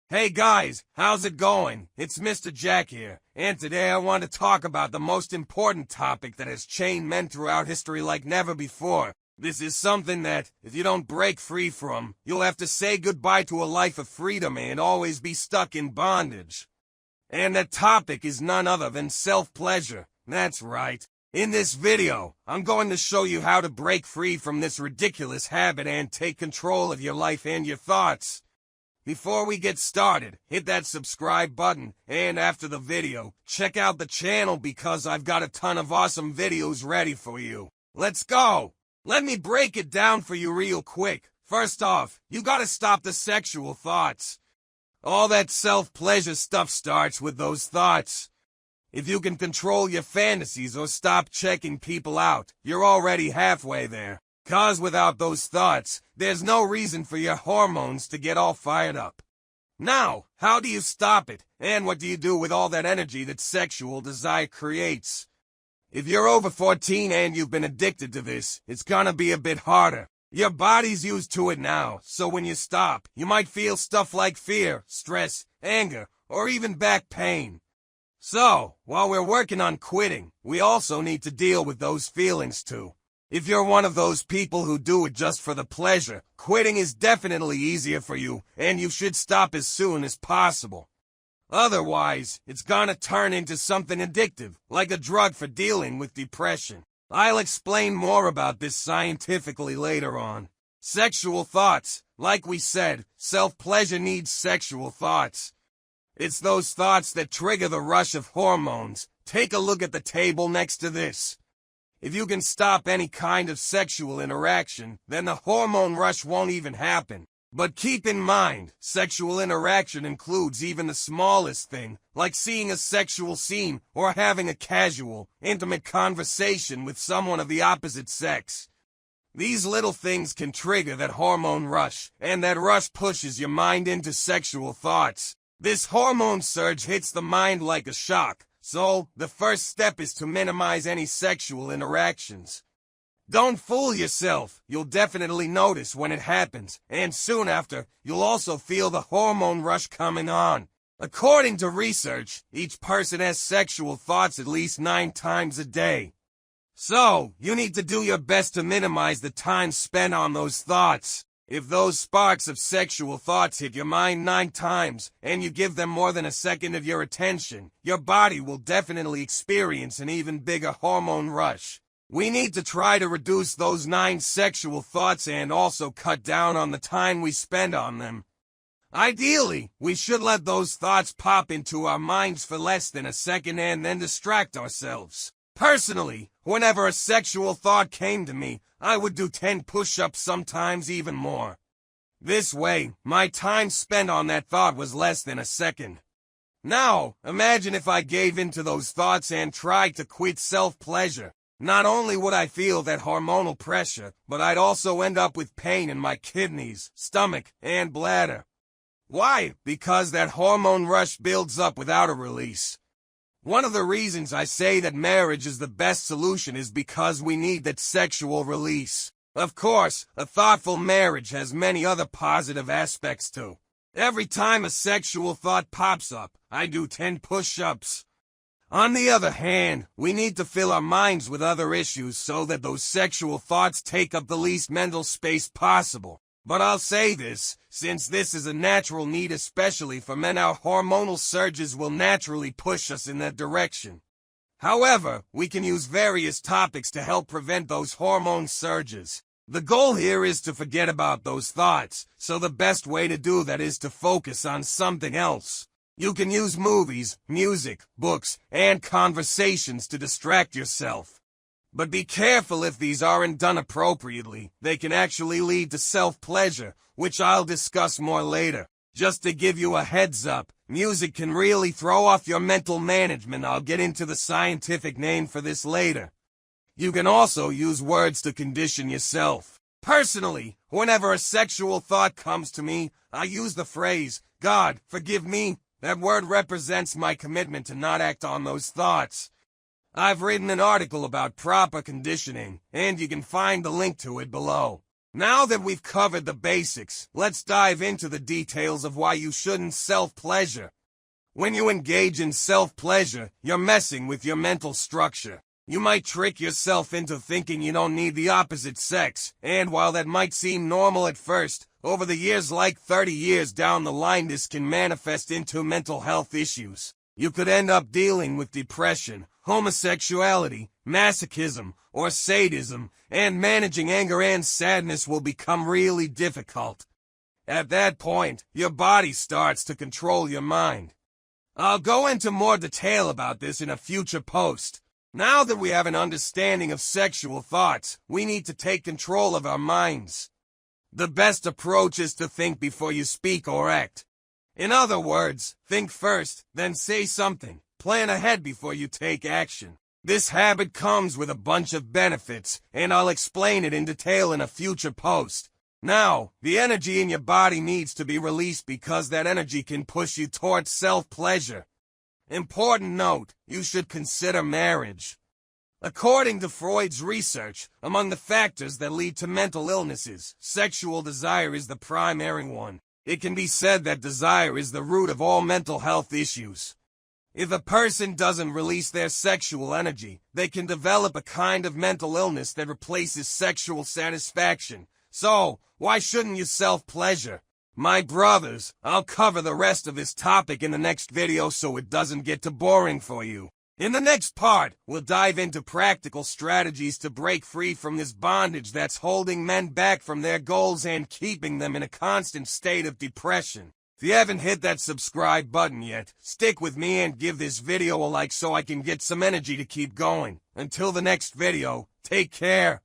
Hey guys, how's it going? It's Mr. Jack here, and today I want to talk about the most important topic that has chained men throughout history like never before. This is something that, if you don't break free from, you'll have to say goodbye to a life of freedom and always be stuck in bondage. And that topic is none other than self-pleasure. That's right. In this video, I'm going to show you how to break free from this ridiculous habit and take control of your life and your thoughts. Before we get started, hit that subscribe button, and after the video, check out the channel because I've got a ton of awesome videos ready for you. Let's go! Let me break it down for you real quick. First off, you gotta stop the sexual thoughts. All that self-pleasure stuff starts with those thoughts. If you can control your fantasies or stop checking people out, you're already halfway there. 'Cause without those thoughts, there's no reason for your hormones to get all fired up. Now, how do you stop it, and what do you do with all that energy that sexual desire creates? If you're over 14 and you've been addicted to this, it's gonna be a bit harder. Your body's used to it now, so when you stop, you might feel stuff like fear, stress, anger, or even back pain. So, while we're working on quitting, we also need to deal with those feelings too. If you're one of those people who do it just for the pleasure, quitting is definitely easier for you, and you should stop as soon as possible. Otherwise, it's gonna turn into something addictive, like a drug for dealing with depression. I'll explain more about this scientifically later on. Sexual thoughts. Like we said, self-pleasure needs sexual thoughts. It's those thoughts that trigger the rush of hormones. Take a look at the table next to this. If you can stop any kind of sexual interaction, then the hormone rush won't even happen. But keep in mind, sexual interaction includes even the smallest thing, like seeing a sexual scene or having a casual, intimate conversation with someone of the opposite sex. These little things can trigger that hormone rush, and that rush pushes your mind into sexual thoughts. This hormone surge hits the mind like a shock. So, the first step is to minimize any sexual interactions. Don't fool yourself. You'll definitely notice when it happens, and soon after, you'll also feel the hormone rush coming on. According to research, each person has sexual thoughts at least 9 times a day. So, you need to do your best to minimize the time spent on those thoughts. If those sparks of sexual thoughts hit your mind 9 times, and you give them more than a second of your attention, your body will definitely experience an even bigger hormone rush. We need to try to reduce those 9 sexual thoughts and also cut down on the time we spend on them. Ideally, we should let those thoughts pop into our minds for less than a second and then distract ourselves. Personally, whenever a sexual thought came to me, I would do 10 push-ups, sometimes even more. This way, my time spent on that thought was less than a second. Now, imagine if I gave in to those thoughts and tried to quit self-pleasure. Not only would I feel that hormonal pressure, but I'd also end up with pain in my kidneys, stomach, and bladder. Why? Because that hormone rush builds up without a release. One of the reasons I say that marriage is the best solution is because we need that sexual release. Of course, a thoughtful marriage has many other positive aspects too. Every time a sexual thought pops up, I do 10 push-ups. On the other hand, we need to fill our minds with other issues so that those sexual thoughts take up the least mental space possible. But I'll say this, since this is a natural need especially for men, our hormonal surges will naturally push us in that direction. However, we can use various topics to help prevent those hormone surges. The goal here is to forget about those thoughts, so the best way to do that is to focus on something else. You can use movies, music, books, and conversations to distract yourself. But be careful if these aren't done appropriately. They can actually lead to self-pleasure, which I'll discuss more later. Just to give you a heads up, music can really throw off your mental management. I'll get into the scientific name for this later. You can also use words to condition yourself. Personally, whenever a sexual thought comes to me, I use the phrase, "God, forgive me." That word represents my commitment to not act on those thoughts. I've written an article about proper conditioning, and you can find the link to it below. Now that we've covered the basics, let's dive into the details of why you shouldn't self-pleasure. When you engage in self-pleasure, you're messing with your mental structure. You might trick yourself into thinking you don't need the opposite sex, and while that might seem normal at first, over the years, like 30 years down the line, this can manifest into mental health issues. You could end up dealing with depression, homosexuality, masochism, or sadism, and managing anger and sadness will become really difficult. At that point, your body starts to control your mind. I'll go into more detail about this in a future post. Now that we have an understanding of sexual thoughts, we need to take control of our minds. The best approach is to think before you speak or act. In other words, think first, then say something. Plan ahead before you take action. This habit comes with a bunch of benefits, and I'll explain it in detail in a future post. Now, the energy in your body needs to be released because that energy can push you towards self-pleasure. Important note, you should consider marriage. According to Freud's research, among the factors that lead to mental illnesses, sexual desire is the primary one. It can be said that desire is the root of all mental health issues. If a person doesn't release their sexual energy, they can develop a kind of mental illness that replaces sexual satisfaction. So, why shouldn't you self-pleasure? My brothers, I'll cover the rest of this topic in the next video so it doesn't get too boring for you. In the next part, we'll dive into practical strategies to break free from this bondage that's holding men back from their goals and keeping them in a constant state of depression. If you haven't hit that subscribe button yet, stick with me and give this video a like so I can get some energy to keep going. Until the next video, take care.